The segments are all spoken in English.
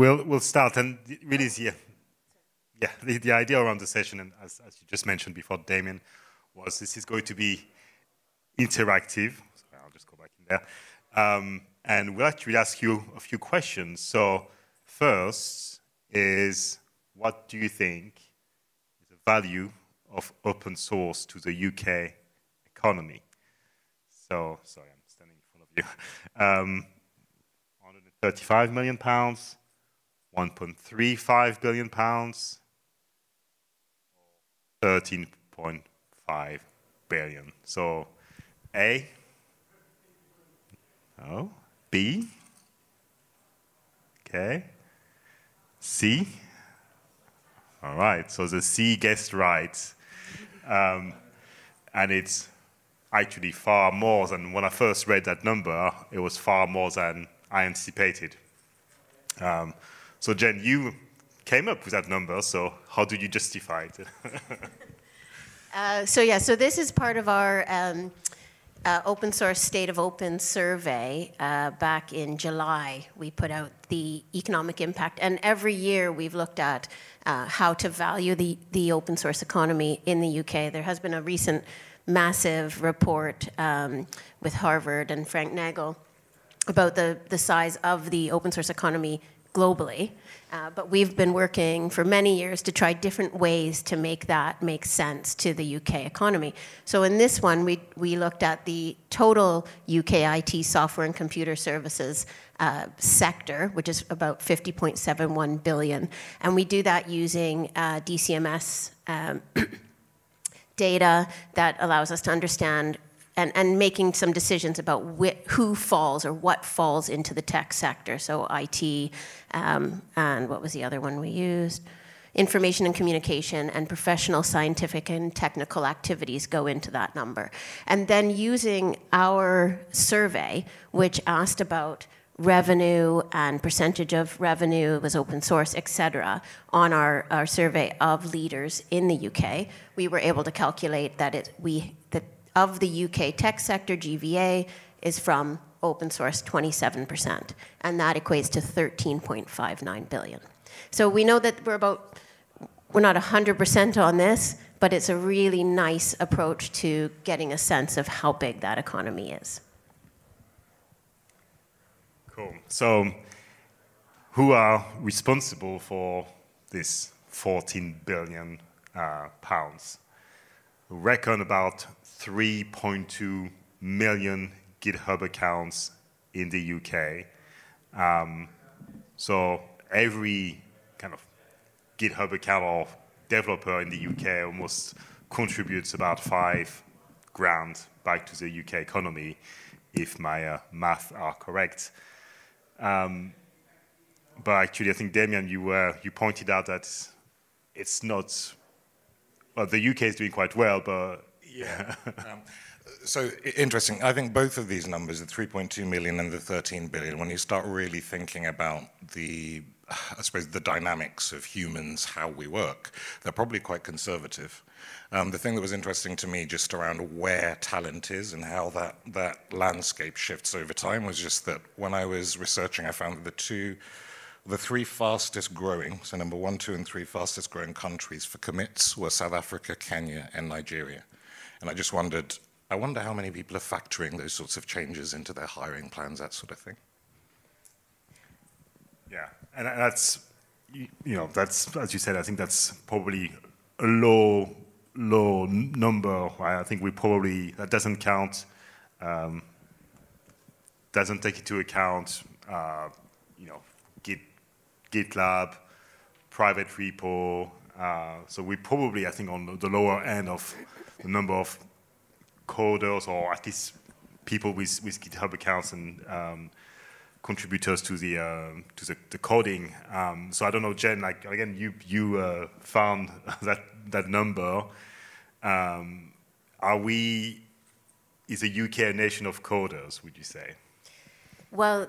we'll start, and really, the idea around the session, and as you just mentioned before, Damien, was this is going to be interactive. Sorry, I'll just go back in there, and we'll actually ask you a few questions. So first is, what do you think is the value of open source to the UK economy? So, sorry, I'm standing in front of you. 135 million pounds, 1.35 billion pounds, 13.5 billion. So, A, no, B, okay, C. All right, so the C guessed right. And it's actually far more than, when I first read that number, it was far more than I anticipated. So Jen, you came up with that number, so how do you justify it? So this is part of our open source State of Open survey. Back in July, we put out the economic impact, and every year we've looked at how to value the open source economy in the UK. There has been a recent massive report with Harvard and Frank Nagel about the size of the open source economy globally. But we've been working for many years to try different ways to make that make sense to the UK economy. So in this one, we looked at the total UK IT software and computer services sector, which is about 50.71 billion. And we do that using DCMS data that allows us to understand and making some decisions about who falls or what falls into the tech sector. So IT, and what was the other one we used? Information and communication and professional, scientific, and technical activities go into that number. And then using our survey, which asked about revenue and percentage of revenue, was open source, et cetera, on our survey of leaders in the UK, we were able to calculate that of the UK tech sector, GVA is from open source 27%, and that equates to 13.59 billion. So we know that we're not 100% on this, but it's a really nice approach to getting a sense of how big that economy is. Cool. So who are responsible for this 14 billion pounds? Reckon about 3.2 million GitHub accounts in the UK. So every kind of GitHub account or developer in the UK almost contributes about £5,000 back to the UK economy, if my math are correct. But actually, I think, Damien, you pointed out that it's not. Well, the UK is doing quite well, but yeah. So interesting. I think both of these numbers, the 3.2 million and the 13 billion, when you start really thinking about I suppose, the dynamics of humans, how we work, they're probably quite conservative. The thing that was interesting to me just around where talent is and how that landscape shifts over time was just that when I was researching, I found that the three fastest growing, so number 1, 2, and 3 fastest growing countries for commits were South Africa, Kenya, and Nigeria. And I just wondered, I wonder how many people are factoring those sorts of changes into their hiring plans, that sort of thing. Yeah, and that's, that's, as you said, I think that's probably a low number. I think that doesn't count, doesn't take into account, GitLab, private repo. So we probably, I think, on the lower end of the number of coders, or at least people with GitHub accounts and contributors to the coding. So I don't know, Jen. Like again, you found that number. Is the UK a nation of coders? Would you say? Well,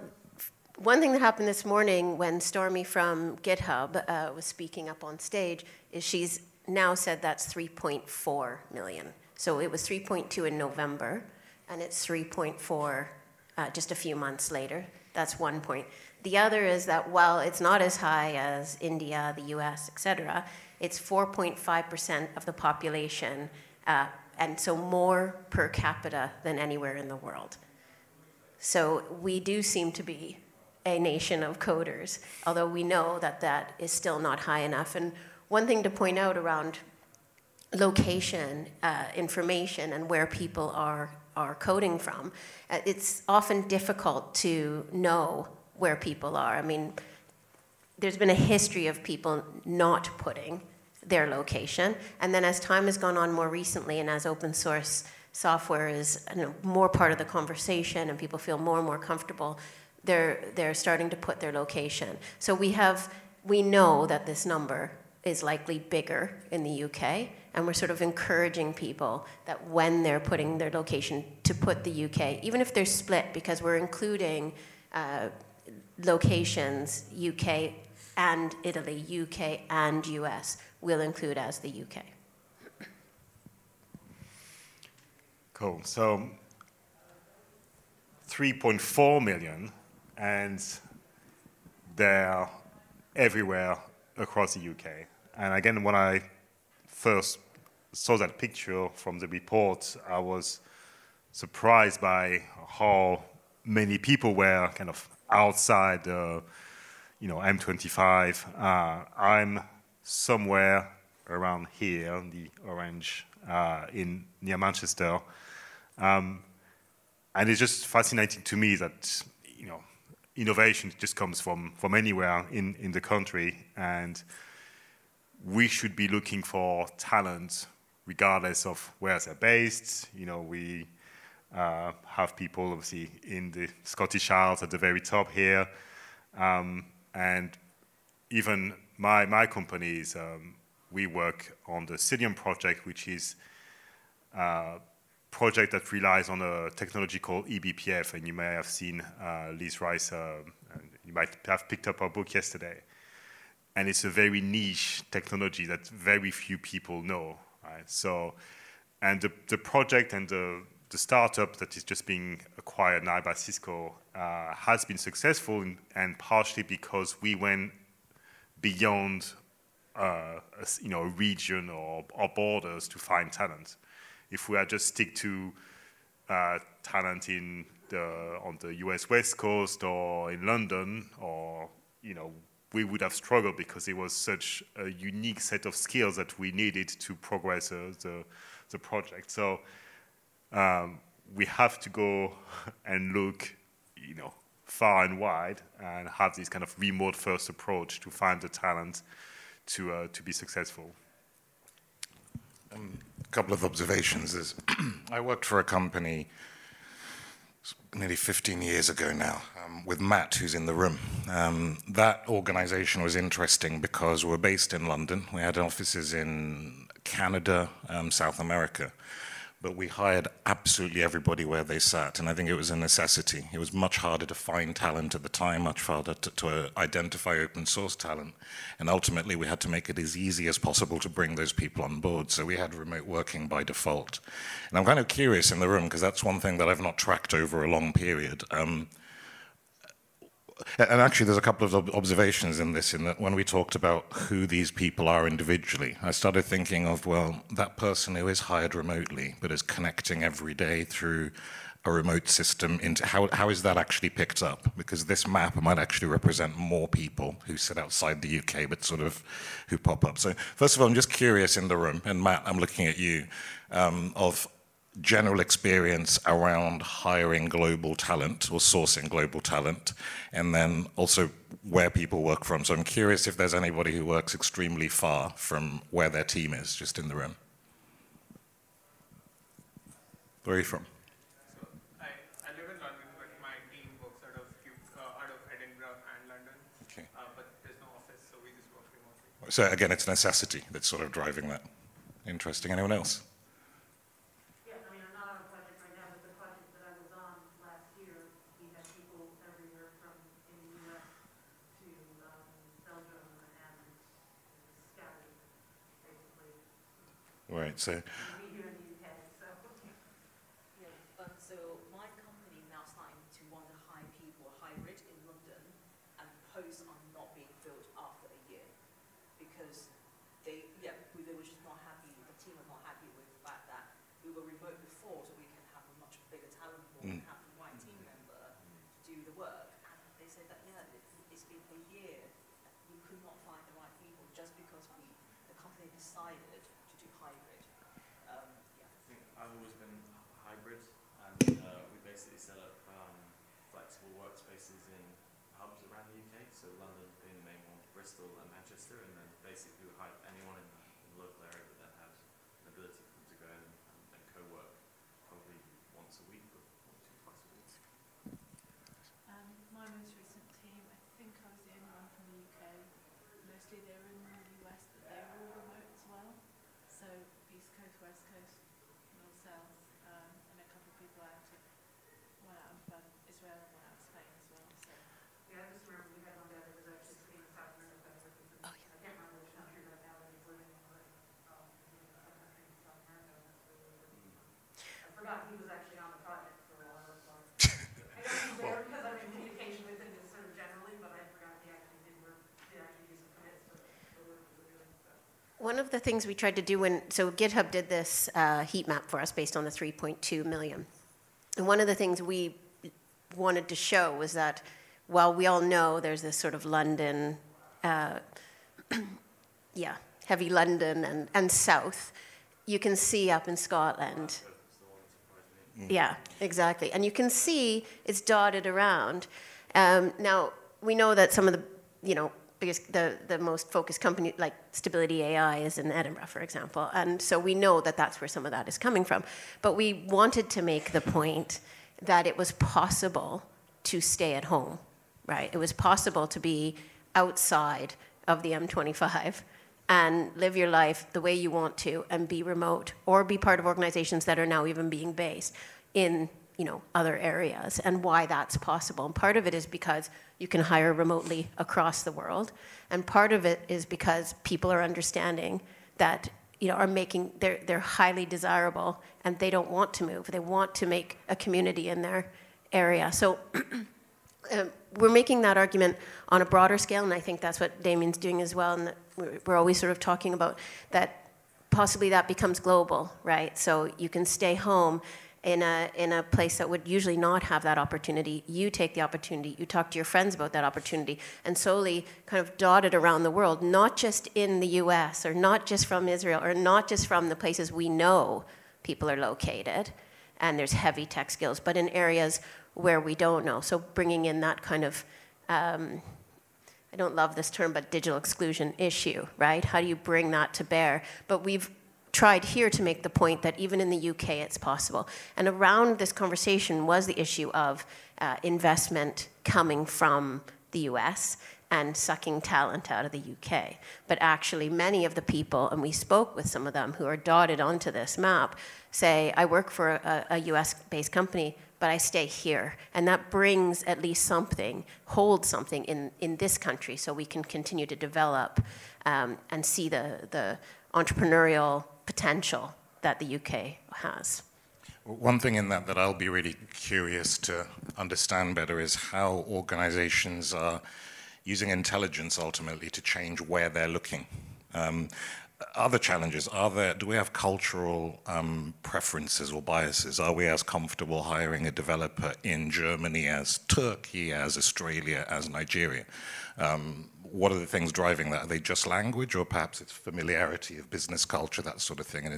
one thing that happened this morning when Stormy from GitHub was speaking up on stage is she's now said that's 3.4 million. So it was 3.2 in November, and it's 3.4 just a few months later. That's one point. The other is that while it's not as high as India, the US, et cetera, it's 4.5% of the population, and so more per capita than anywhere in the world. So we do seem to be a nation of coders, although we know that that is still not high enough. And one thing to point out around location information and where people are coding from, it's often difficult to know where people are. I mean, there's been a history of people not putting their location, and then as time has gone on more recently, and as open source software is more part of the conversation and people feel more and more comfortable, they're starting to put their location. So we know that this number is likely bigger in the UK, and we're sort of encouraging people that when they're putting their location to put the UK, even if they're split, because we're including locations UK and Italy, UK and US, we'll include as the UK. Cool. So 3.4 million, and they're everywhere across the UK. And again, when I first saw that picture from the report, I was surprised by how many people were kind of outside the, M25. I'm somewhere around here, the orange, near Manchester. And it's just fascinating to me that, innovation just comes from anywhere in the country, and we should be looking for talent regardless of where they're based. We have people obviously in the Scottish Isles at the very top here, and even my companies, we work on the Cilium project, which is a project that relies on a technology called eBPF, and you may have seen Liz Rice, you might have picked up our book yesterday. And it's a very niche technology that very few people know, right? So, and the project and the startup that is just being acquired now by Cisco has been successful, and partially because we went beyond a region or borders to find talent. If we had just stick to talent on the US West Coast or in London, or we would have struggled because it was such a unique set of skills that we needed to progress the project. So we have to go and look, far and wide, and have this kind of remote first approach to find the talent to be successful. A couple of observations is I worked for a company nearly 15 years ago now, with Matt, who's in the room. That organization was interesting because we're based in London. We had offices in Canada, South America, but we hired absolutely everybody where they sat, and I think it was a necessity. It was much harder to find talent at the time, much harder to identify open source talent, and ultimately we had to make it as easy as possible to bring those people on board, so we had remote working by default. And I'm kind of curious in the room, because that's one thing that I've not tracked over a long period. And actually, there's a couple of observations in this, in that when we talked about who these people are individually, I started thinking of, well, that person who is hired remotely, but is connecting every day through a remote system, into how is that actually picked up? Because this map might actually represent more people who sit outside the UK, but sort of who pop up. So first of all, I'm just curious in the room, and Matt, I'm looking at you, of general experience around hiring global talent or sourcing global talent, and then also where people work from. So I'm curious if there's anybody who works extremely far from where their team is, just in the room. Where are you from? So I live in London, but my team works out of Edinburgh and London. Okay. But there's no office, so we just work remotely. So again, it's necessity that's sort of driving that. Interesting. Anyone else? Right, so. So my company now starting to want to hire people hybrid said that, yeah, it's been a year, we could not find the right people just because the company decided to do hybrid. Yeah. I think I've always been hybrid, and we basically set up flexible workspaces in hubs around the UK, so London being the main one, Bristol and Manchester, and then basically we hire anyone in the local area that then has an ability for them to go in and co-work probably once a week or once or twice a week. My most recent team, I think I was the only one from the UK. Mostly they were in the US, but they were all remote as well. So East Coast, West Coast, North, South, and a couple of people out of one out of Israel and one out of Spain as well. So Yeah, I just remember we had one guy that was actually speaking South America. I can't remember which country right now, but he's living in some country in South America. That's really, really, I forgot he was actually on the project for a while. So. I know he's there because I'm in communication with him just sort of generally, but I forgot he actually did do some commits to the work we were doing. So. One of the things we tried to do so GitHub did this heat map for us based on the 3.2 million. And one of the things we wanted to show was that while we all know there's this sort of London, heavy London and south, you can see up in Scotland. Yeah, exactly. And you can see it's dotted around. Now, we know that some of the, biggest, the most focused company, like Stability AI, is in Edinburgh, for example. And so we know that that's where some of that is coming from. But we wanted to make the point that it was possible to stay at home, right? It was possible to be outside of the M25 and live your life the way you want to and be remote or be part of organizations that are now even being based in other areas, and why that's possible. And part of it is because you can hire remotely across the world, and part of it is because people are understanding that they're highly desirable and they don't want to move. They want to make a community in their area. So we're making that argument on a broader scale, and I think that's what Damien's doing as well, and that we're always sort of talking about that possibly that becomes global, right? So you can stay home in a place that would usually not have that opportunity. You take the opportunity, you talk to your friends about that opportunity, and slowly kind of dotted around the world, not just in the US, or not just from Israel, or not just from the places we know people are located, and there's heavy tech skills, but in areas where we don't know. So bringing in that kind of, I don't love this term, but digital exclusion issue, right? How do you bring that to bear? But we've tried here to make the point that even in the UK it's possible. And around this conversation was the issue of investment coming from the US and sucking talent out of the UK. But actually many of the people, and we spoke with some of them who are dotted onto this map, say, I work for a US-based company, but I stay here. And that brings at least something, holds something in this country, so we can continue to develop and see the entrepreneurial potential that the UK has. One thing in that I'll be really curious to understand better is how organizations are using intelligence ultimately to change where they're looking. Other challenges, do we have cultural preferences or biases? Are we as comfortable hiring a developer in Germany as Turkey, as Australia, as Nigeria? What are the things driving that? Are they just language, or perhaps it's familiarity of business culture, that sort of thing? And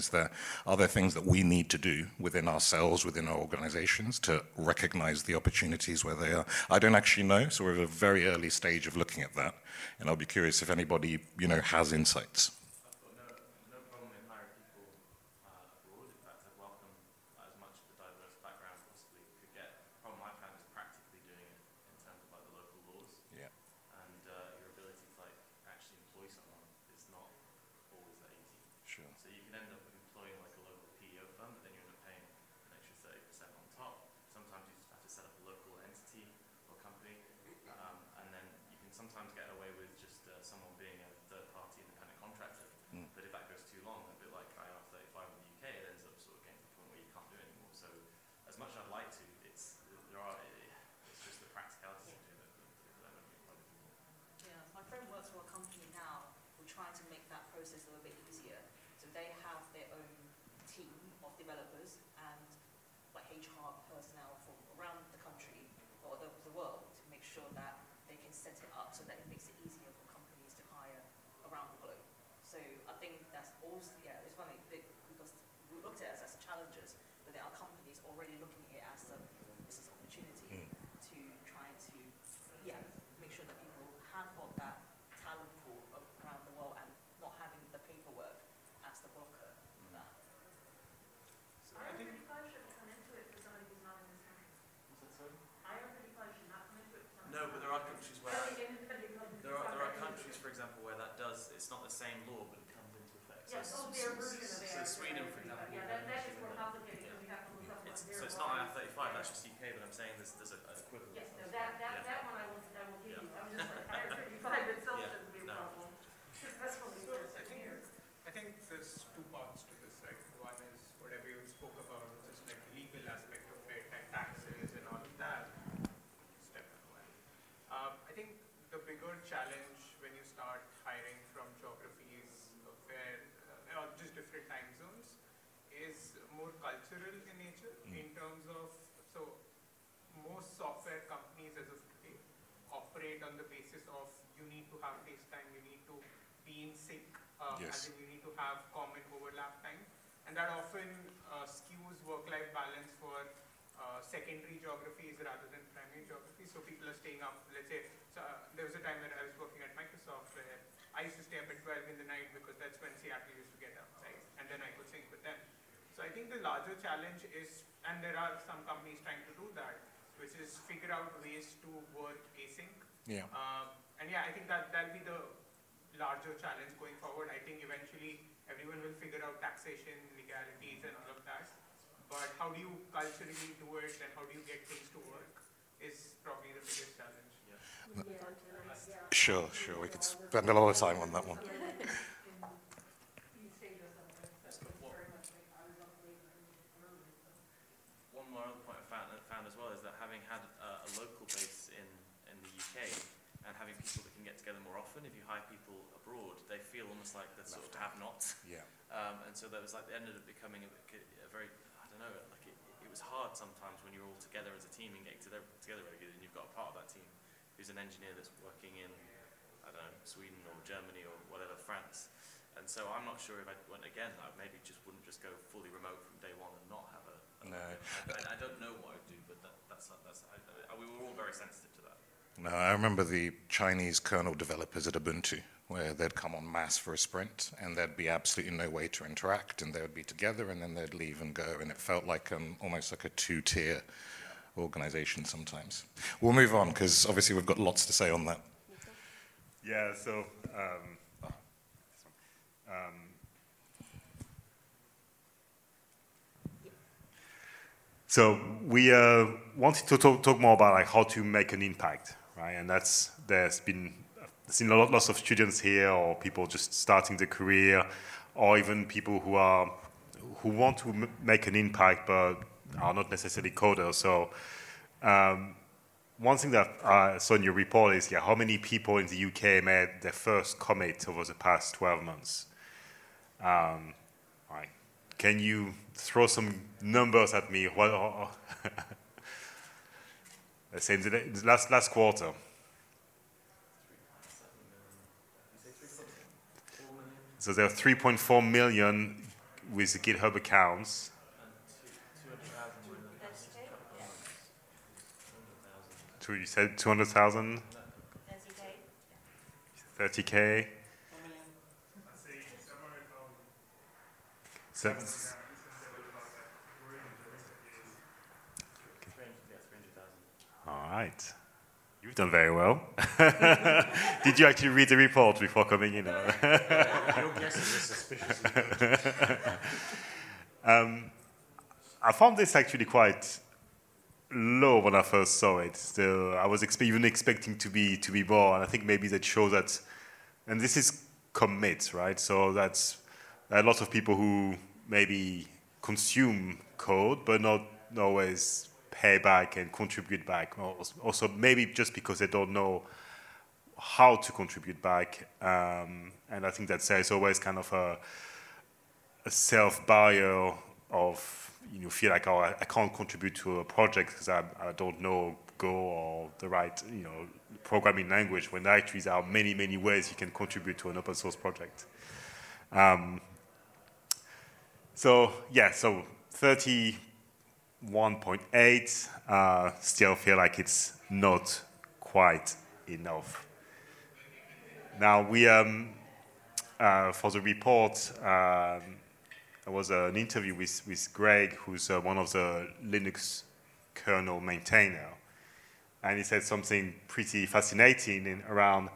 are there things that we need to do within ourselves, within our organizations, to recognize the opportunities where they are? I don't actually know, so we're at a very early stage of looking at that. And I'll be curious if anybody, has insights. No problem in hiring people abroad. In fact, I welcome as much of the diverse background possibly could get. The problem I've had is practically doing it in terms of the local laws. Yeah. And your ability to actually employ someone is not always that easy. Sure. So you can end up employing a local PEO firm, but then you end up paying an extra 30% on top. Sometimes you just have to set up a local entity or company, and then you can sometimes get away with just someone being a third-party independent contractor. But if that goes too long, a bit like IR35 in the UK, it ends up sort of getting to the point where you can't do it anymore. So as much as I'd like to, it's just the practicalities of doing it that I don't think other people. Yeah, my friend works for a company now who are trying to make that process a little bit easier. So they have their own team of developers and HR personnel from around the country or the world to make sure that set it up so that it makes it easier for companies to hire around the globe. So I think that's also, yeah, it's funny because we looked at it as challenges, but there are companies already looking at it as a business opportunity to try to, yeah, make sure that people have got that talent pool around the world and not having the paperwork as the blocker. So I think IR35 should come into it for somebody who's not in this country. IR35 should not come into it for somebody. No, but there are countries where there are countries. countries, for example, where that does. It's not the same law, but it comes into effect. Yes, So, their version of so it. Sweden, for example. Yeah, that is more complicated because we have to look up what their. So it's not IR35. That's just UK. But I'm saying there's an equivalent. Yes, no, that one I will give you. I'm just like IR35 itself Yeah, shouldn't be a no. problem. That's what we So do. I think there's two parts to this, right? One is whatever you spoke about, just like the legal aspect of it and taxes and all of that. Step one. I think the bigger challenge when you start hiring from geographies where, or just different time zones, is more cultural in nature in terms of, so most software companies as of today operate on the basis of you need to have FaceTime, you need to be in sync, Yes. as in you need to have common overlap time, and that often skews work-life balance for secondary geographies rather than primary geographies. So people are staying up, let's say, so, there was a time when I was working at Microsoft where I used to stay up at 12 in the night because that's when Seattle used to get up, right? And then I could sync with them. So I think the larger challenge is, and there are some companies trying to do that, which is figure out ways to work async. Yeah. And yeah, I think that'll be the larger challenge going forward. I think eventually everyone will figure out taxation, legalities, and all of that. But how do you culturally do it, and how do you get things to work, is probably the biggest challenge. Sure. We could spend a lot of time on that one. One more other point I found as well is that having had a local base in the UK and having people that can get together more often, if you hire people abroad, they feel almost like the sort of have-nots. Yeah. And so there was like, it ended up becoming a very, I don't know, like it was hard sometimes when you're all together as a team and getting together regularly, and you've got a part of that team who's an engineer that's working in, I don't know, Sweden or Germany or whatever, France. And so I'm not sure if I went again, I maybe wouldn't just go fully remote from day one and not have a No. I don't know what I'd do, but we were all very sensitive to that. No, I remember the Chinese kernel developers at Ubuntu, where they'd come en masse for a sprint, and there'd be absolutely no way to interact, and they would be together, and then they'd leave and go, and it felt like almost like a two-tier organization sometimes. We'll move on, because obviously we've got lots to say on that. Yeah, so so we wanted to talk more about like how to make an impact, right? And there's been lots of students here, or people just starting their career, or even people who want to make an impact but are not necessarily coders. So one thing that I saw in your report is, how many people in the UK made their first commit over the past 12 months? Right. Can you throw some numbers at me? Let's say in the last quarter. So there are 3.4 million with the GitHub accounts. You said 200,000? 30K? All right. You've done very well. Did you actually read the report before coming in? Your guess is suspicious. I found this actually quite low when I first saw it. Still, I was even expecting to be more, and I think maybe that shows that. And this is commit, right? So that's a lot of people who maybe consume code, but not always pay back and contribute back. Also, maybe just because they don't know how to contribute back. And I think that there's always kind of a self-barrier of, feel like, oh, I can't contribute to a project because I don't know Go or the right, programming language, when actually there are many, many ways you can contribute to an open source project. So 31.8, still feel like it's not quite enough. Now we, for the report, there was an interview with Greg, who's one of the Linux kernel maintainer, and he said something pretty fascinating around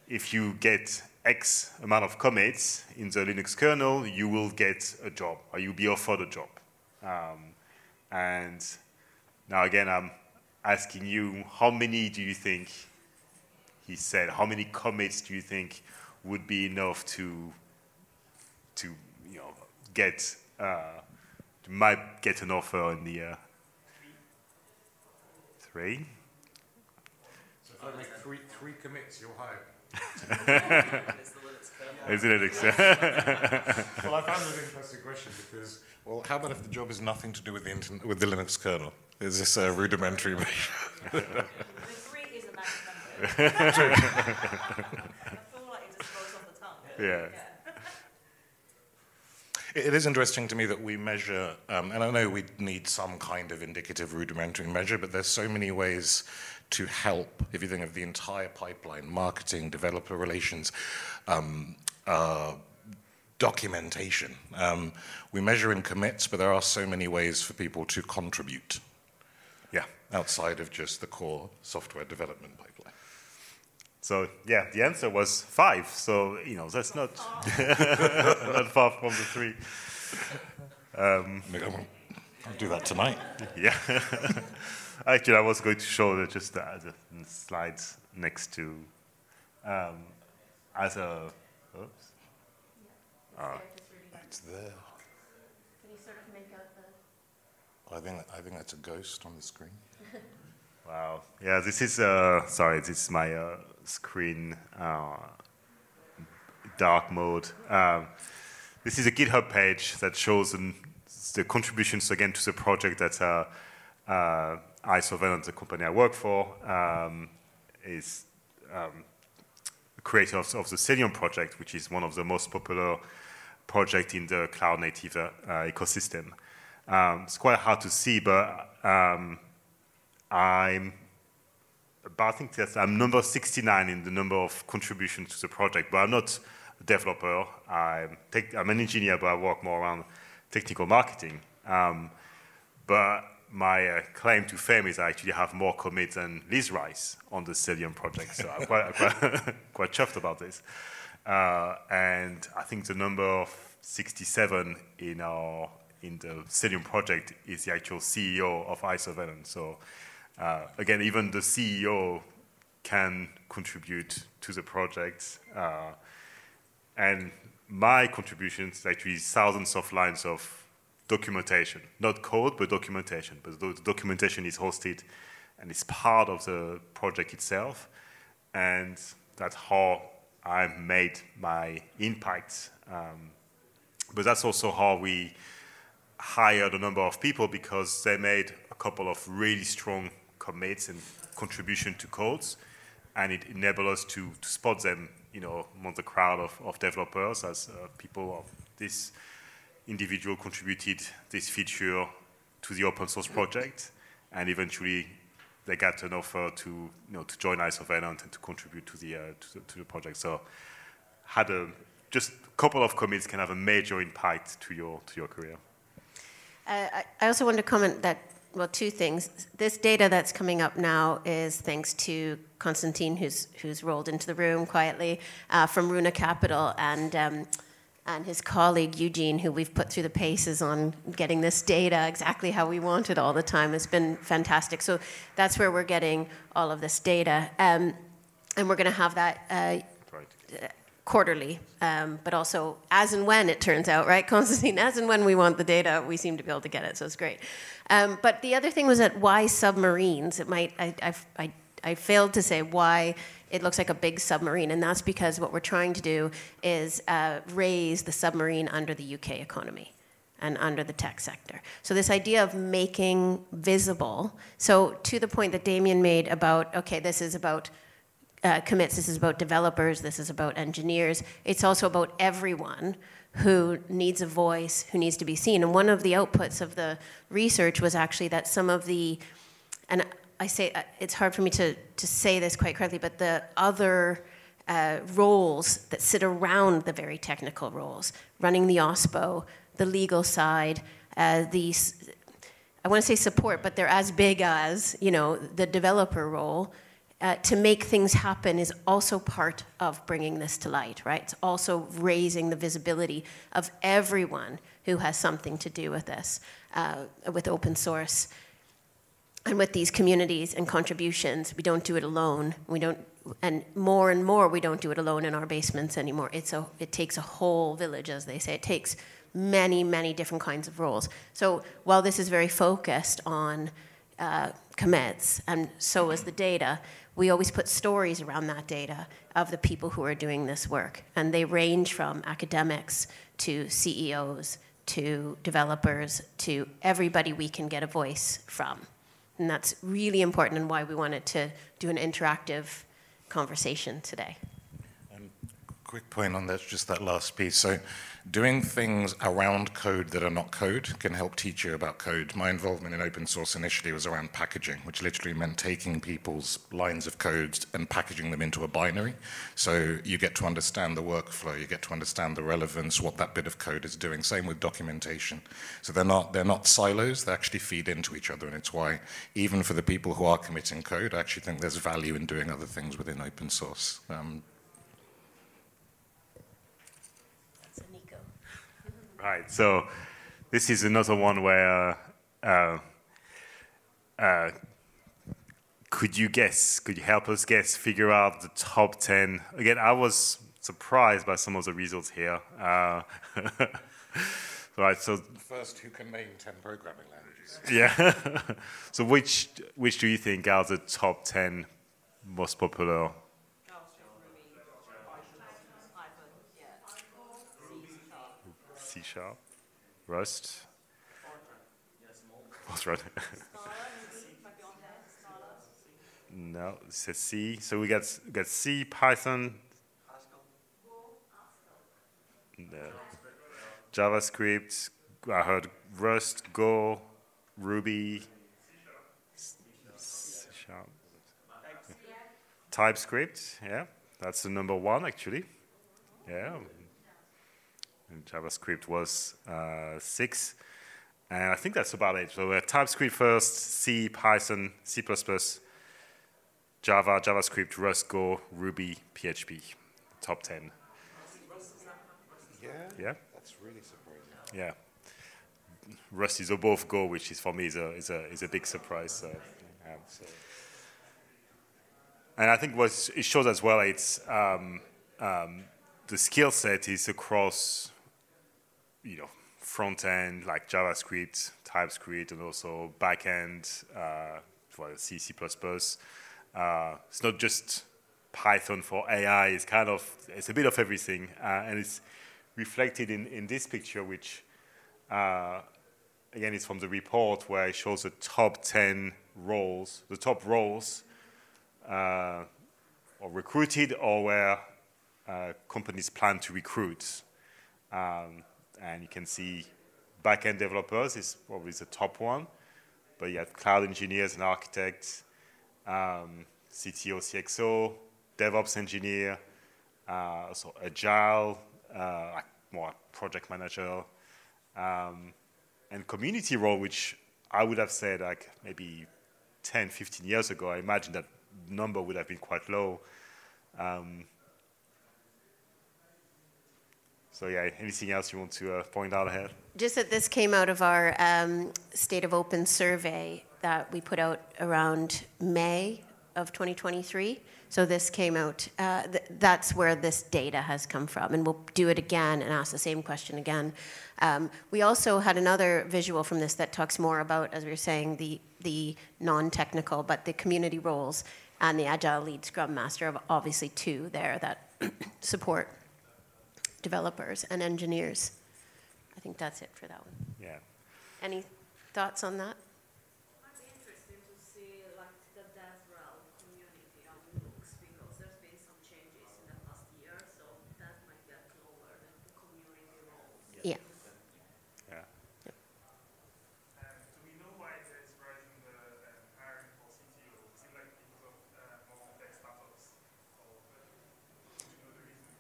if you get X amount of commits in the Linux kernel, you will get a job, or you'll be offered a job. And now again, I'm asking you, how many do you think, he said, how many commits do you think would be enough to get, might get an offer in the 3? So if I make three commits, you'll hire. Is it Linux? Well, I found it an interesting question because, well, how about if the job is nothing to do with the Linux kernel? Is this a rudimentary measure? The 3 is a magic number. I feel like it just rolls off the tongue. Yeah. It is interesting to me that we measure, and I know we need some kind of indicative rudimentary measure, but there's so many ways to help, if you think of the entire pipeline, marketing, developer relations, documentation. We measure in commits, but there are so many ways for people to contribute. Yeah. Outside of just the core software development pipeline. So yeah, the answer was 5. So that's not not far from the 3. I'll do that tonight. Yeah. Actually, I was going to show just the slides next to as a. Oops. It's there. Can you sort of make out the? I think that's a ghost on the screen. Wow. Yeah, this is sorry. This is my screen dark mode. This is a GitHub page that shows the contributions again to the project that ISOVEN, the company I work for, is the creator of the Selenium project, which is one of the most popular projects in the cloud-native ecosystem. It's quite hard to see, but I think that I'm number 69 in the number of contributions to the project, but I'm not a developer. I'm an engineer, but I work more around technical marketing. But my claim to fame is I actually have more commits than Liz Rice on the Selenium project, so I'm quite chuffed about this. And I think the number of 67 in the Selenium project is the actual CEO of ISOVEN. So again, even the CEO can contribute to the project. And my contributions actually thousands of lines of documentation, not code, but documentation. But the documentation is hosted and it's part of the project itself. And that's how I made my impact. But that's also how we hired a number of people, because they made a couple of really strong commits and contribution to codes, and it enabled us to spot them, among the crowd of developers as people of this individual contributed this feature to the open source project, and eventually they got an offer to join ISOVEN and to contribute to the project. So had just a couple of commits can have a major impact to your career. I also want to comment that, well, 2 things. This data that's coming up now is thanks to Konstantin, who's rolled into the room quietly, from Runa Capital, and his colleague Eugene, who we've put through the paces on getting this data exactly how we want it all the time. It's been fantastic. So that's where we're getting all of this data. And we're going to have that quarterly, but also as and when it turns out, right, Konstantin? As and when we want the data, we seem to be able to get it, so it's great. But the other thing was that why submarines? I failed to say why it looks like a big submarine, and that's because what we're trying to do is raise the submarine under the UK economy. and under the tech sector. So this idea of making visible, so to the point that Damien made about, okay, this is about commits, this is about developers, this is about engineers, it's also about everyone who needs a voice, who needs to be seen. And one of the outputs of the research was actually that some of the, and I say, it's hard for me to say this quite correctly, but the other roles that sit around the very technical roles, running the OSPO, the legal side, these, I want to say support, but they're as big as, you know, the developer role. To make things happen is also part of bringing this to light, right? It's also raising the visibility of everyone who has something to do with this, with open source. And with these communities and contributions, we don't do it alone. We don't, and more, we don't do it alone in our basements anymore. It takes a whole village, as they say. It takes many, many different kinds of roles. So while this is very focused on commits, and so is the data, we always put stories around that data of the people who are doing this work. And they range from academics to CEOs to developers to everybody we can get a voice from. And that's really important and why we wanted to do an interactive conversation today. Quick point on that, just that last piece. So doing things around code that are not code can help teach you about code. My involvement in open source initially was around packaging, which literally meant taking people's lines of code and packaging them into a binary. So you get to understand the workflow, you get to understand the relevance, what that bit of code is doing. Same with documentation. So they're not silos, they actually feed into each other, and it's why even for the people who are committing code, I actually think there's value in doing other things within open source. Right, so this is another one where could you help us guess, figure out the top 10? Again, I was surprised by some of the results here. Right, so first, who can name 10 programming languages? Yeah. So which do you think are the top 10 most popular? C#, Rust. What's right? No, it says C. So we got C, Python, no. JavaScript. I heard Rust, Go, Ruby, C#. TypeScript. Yeah, that's the number one actually. Yeah. And JavaScript was 6. And I think that's about it. So we have TypeScript first, C, Python, C++, Java, JavaScript, Rust, Go, Ruby, PHP. Top 10. Yeah? Yeah? That's really surprising. Yeah. Rust is above Go, which is for me is a big surprise. So. And I think what it shows as well, it's the skill set is across, you know, front end like JavaScript, TypeScript, and also back end, well, C, C++. It's not just Python for AI. It's a bit of everything, and it's reflected in this picture, which again is from the report where it shows the top 10 roles, the top roles, or recruited or where companies plan to recruit. And you can see back-end developers is probably the top one, but you have cloud engineers and architects, CTO, CXO, DevOps engineer, so agile, like more project manager, and community role, which I would have said like maybe 10, 15 years ago. I imagine that number would have been quite low. So yeah, anything else you want to point out ahead? Just that this came out of our State of Open survey that we put out around May of 2023. So this came out, that's where this data has come from. And we'll do it again and ask the same question again. We also had another visual from this that talks more about, as we were saying, the non-technical, but the community roles and the Agile Lead Scrum Master of obviously two there that support developers and engineers. I think that's it for that one. Yeah. Any thoughts on that? Might be interesting to see like the DevRel community on books because there's been some changes in the past year, so that might get lower than the community roles. Yeah. Yeah. Do we know why there's rising the hiring for CTO? Is it like because of more tech startups? Or do you know the reason?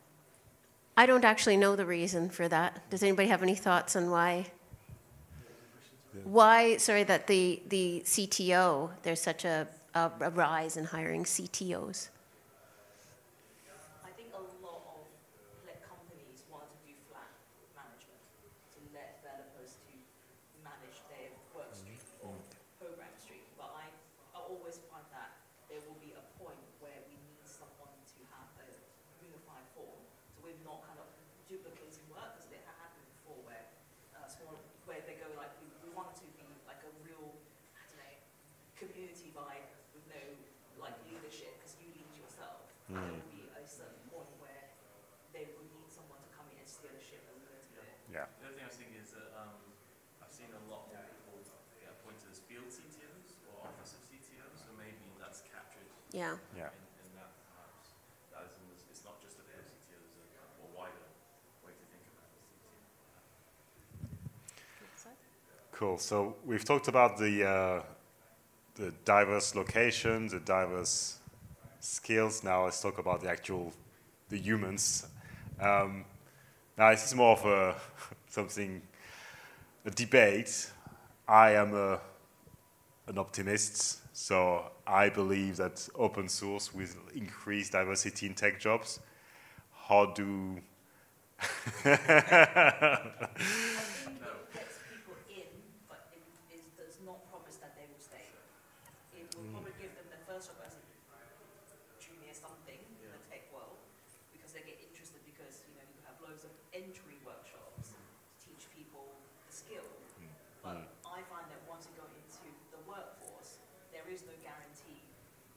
I don't actually know the reason for that. Does anybody have any thoughts on why? Why, sorry, that the CTO, there's such a rise in hiring CTOs? I think a lot of companies want to do flat management, to let developers to manage their work stream or program stream. But I always find that there will be a point where we need someone to have a unified form, so we're not kind of duplicating work, because it happened before where they go like, we want to be like a real, I don't know, community vibe with no like leadership, because you lead yourself. There will be a certain point where they would need someone to come in and steer the ship a little bit. Yeah. The other thing I was thinking is that I've seen a lot more people get appointed as field CTOs or office of CTOs, so maybe that's captured Yeah. Yeah. in that perhaps. That is, it's not just a field CTO, there's a more wider way to think about the CTO. Cool. So we've talked about the diverse locations, the diverse skills. Now let's talk about the humans. Now this is more of a debate. I am an optimist, so I believe that open source will increase diversity in tech jobs. How do I think it gets people in, but it does not promise that they will stay. It will probably give them the first job as a junior something in the tech world, because they get interested, because you have loads of entry workshops to teach people the skill. But I find that once you go into the workforce, there is no guarantee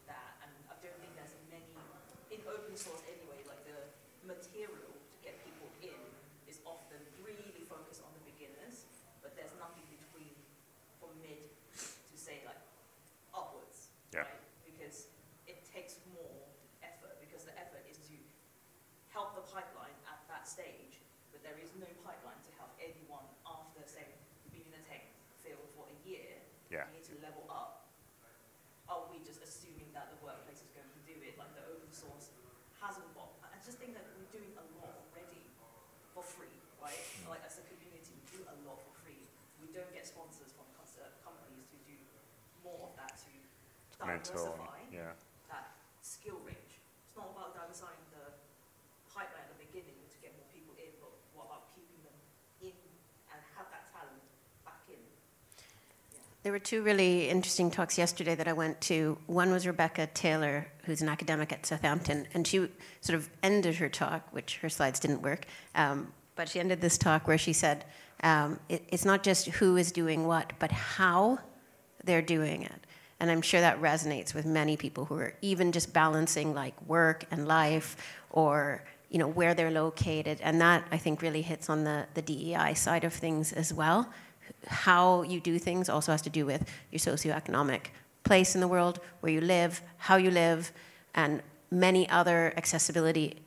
that, and I don't think there's many in open source anyway, like the material to get people in is often really focused on the beginners, but there's nothing between from mid to say like upwards, Yeah. right? Because it takes more effort, because the effort is to help the pipeline at that stage, but there is no pipeline to help anyone after, say, being in the tech field for a year. Yeah. You need to level up. Are we just assuming that the workplace is going to do it, like the open source hasn't got? I just think that we're doing a lot already for free, right? Like as a community, we do a lot for free. We don't get sponsors from companies to do more of that, to mentor? diversify Yeah. that skill range. It's not about diversifying the pipeline at the beginning to get more people in, but what about keeping them in and have that talent back in? There were two really interesting talks yesterday that I went to. One was Rebecca Taylor, who's an academic at Southampton, and she sort of ended her talk, which her slides didn't work, but she ended this talk where she said, it's not just who is doing what, but how they're doing it. And I'm sure that resonates with many people who are even just balancing like work and life, or where they're located. And that, I think, really hits on the DEI side of things as well. How you do things also has to do with your socioeconomic place in the world, where you live, how you live, and many other accessibility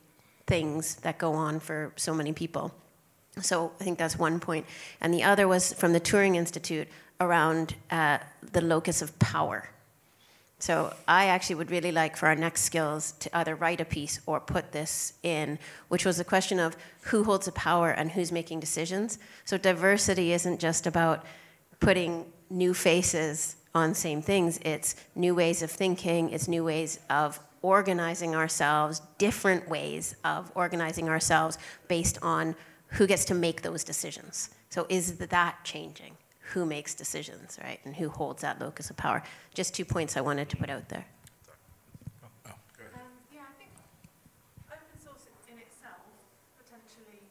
things that go on for so many people. So I think that's one point. And the other was from the Turing Institute around the locus of power. So I actually would really like for our next skills to either write a piece or put this in, which was the question of who holds the power and who's making decisions. So diversity isn't just about putting new faces on same things. It's new ways of thinking. It's new ways of organizing ourselves, different ways of organizing ourselves based on who gets to make those decisions. So is that changing? Who makes decisions, right? And who holds that locus of power? Just 2 points I wanted to put out there. Yeah, I think open source in itself, potentially,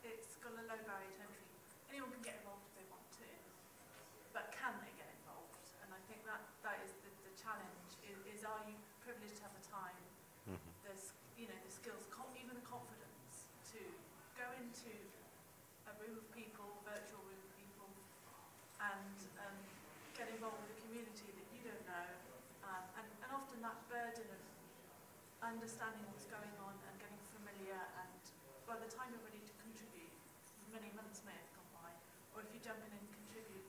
it's got a low barrier to entry. Anyone can get involved if they want to, but can they get involved? And I think that is the challenge, is are you privileged to have the time, there's, the skills, even the confidence to go into a room of people understanding what's going on and getting familiar, and by the time you're ready to contribute, many months may have gone by, or if you jump in and contribute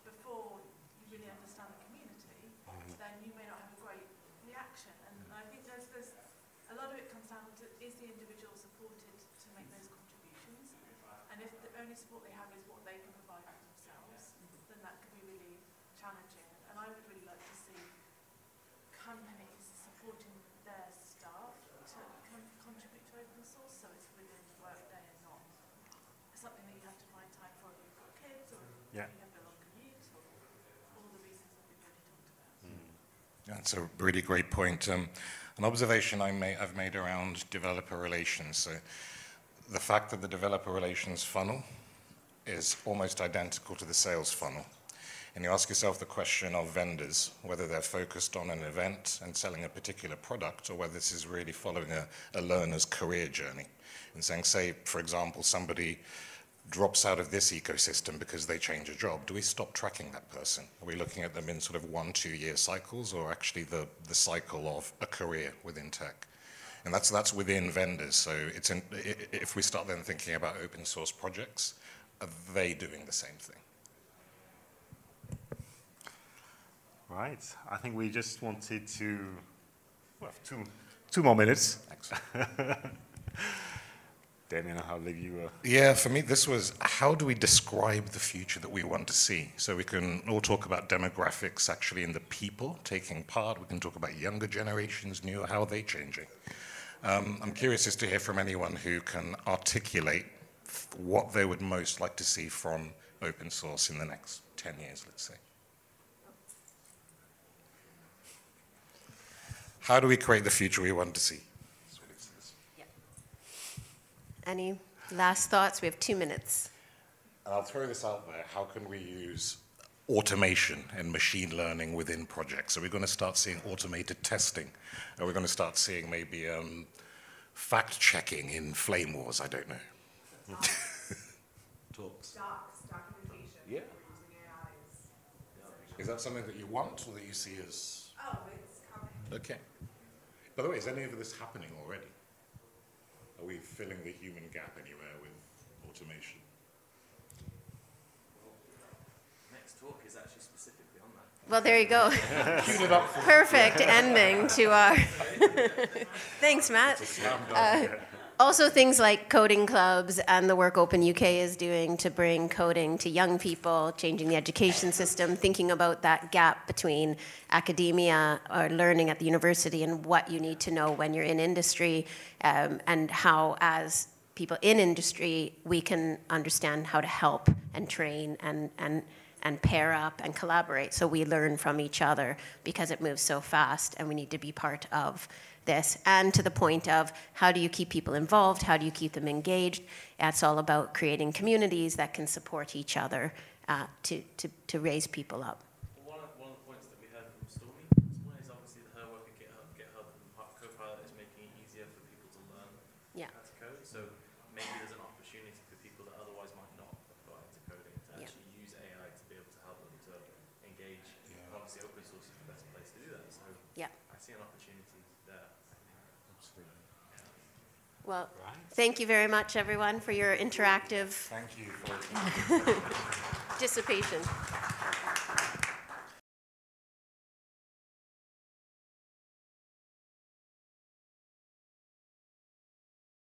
before you really understand the community, then you may not have a great reaction. And I think there's a lot of it comes down to, is the individual supported to make those contributions? And if the only support they have is what they can provide for themselves, then that could be really challenging. And I would really like to see companies supporting their staff to contribute to open source, so it's within the workday and not something that you have to find time for if you've got kids or if you have a long commute or all the reasons that we've already talked about. That's a really great point. An observation I've made around developer relations. So the fact that the developer relations funnel is almost identical to the sales funnel. And you ask yourself the question of vendors, whether they're focused on an event and selling a particular product, or whether this is really following a learner's career journey. And saying, say, for example, somebody drops out of this ecosystem because they change a job. Do we stop tracking that person? Are we looking at them in sort of 1-2 year cycles, or actually the cycle of a career within tech? And that's within vendors. So if we start then thinking about open source projects, are they doing the same thing? Right. I think we just wanted to, well, two more minutes. Excellent. Damien, I'll leave you. Yeah, for me, this was how do we describe the future that we want to see? So we can all talk about demographics actually in the people taking part. We can talk about younger generations, how are they changing? I'm curious as to hear from anyone who can articulate what they would most like to see from open source in the next 10 years, let's say. How do we create the future we want to see? That's what it says. Yeah. Any last thoughts? We have 2 minutes. And I'll throw this out there. How can we use automation and machine learning within projects? Are we going to start seeing automated testing? Are we going to start seeing maybe fact-checking in flame wars? I don't know. Talks. Documentation. Yeah. Using AI Is that something that you want or that you see as... Oh, it's coming. Okay. By the way, is any of this happening already? Are we filling the human gap anywhere with automation? Next talk is actually specifically on that. Well, there you go. Perfect ending to our... Thanks, Matt. Also things like coding clubs and the work OpenUK is doing to bring coding to young people, changing the education system, thinking about that gap between academia or learning at the university and what you need to know when you're in industry, and how as people in industry we can understand how to help and train and pair up and collaborate so we learn from each other because it moves so fast and we need to be part of this. And to the point of how do you keep people involved, how do you keep them engaged? It's all about creating communities that can support each other to raise people up. One of the points that we heard from Stormy, one is obviously that her work at GitHub and Copilot is making it easier for people to learn how to code. So maybe there's an opportunity for people that otherwise might not have got into coding to actually use AI to be able to help them to engage. And obviously open source is the best place to do that. So I see an opportunity there. Well, thank you very much, everyone, for your interactive Thank you for dissipation.